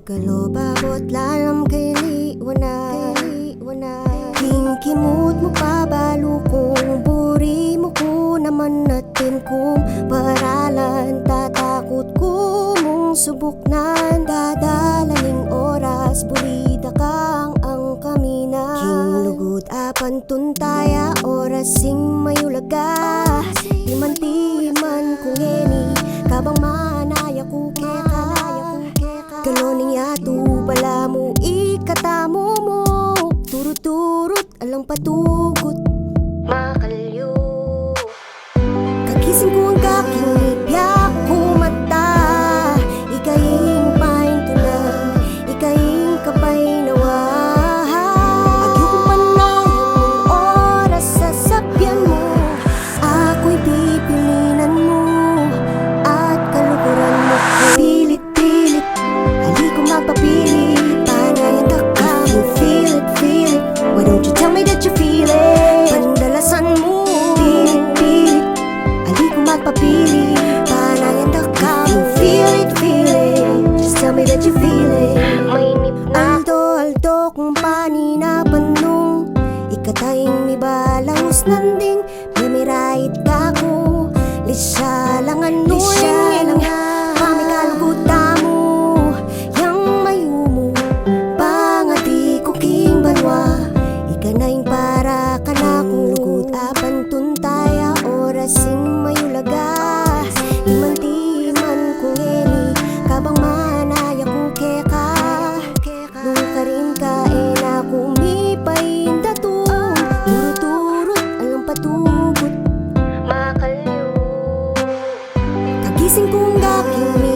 Kalobabot lalam kay liwana Kimkimot mo pa balo kong buri mo ko naman natin kung paralan tatakot ko mong subuknan dadalaning oras burida kang ang kamina kinlugod apan tuntaya oras sing mayulaga timan kung eni kabang manaya ko keka kaloning yato bala mo ikatamo mo turut-turut alang patugot makalyo kagising ko ang kakilipya ko mata ikaying paing tunang ikaying kapay nawa agyo ko panayang ng oras sa sapyan mo ako'y pipilinan mo at kalukuran mo pilit-pilit hali ko magpapilit panayan ka you feel it why don't you tell me that you feel it pandalasan mo pilit-pilit hali ko magpapilit panayan ka you feel it just tell me that you feel it aldo kung paninapan nung ikataying mi balangos nanding mimirait ka ko lisyalangan nuling pamikalugutan mo yang mayumo pangati ko king banwa ikanaing para kanako lugod apan tuntaya oras sing mayulaga timan kung eni kabang manaya ko keka nung karin kain ako mipain datong turut-turut alang patugot makalyo kagising kong gaking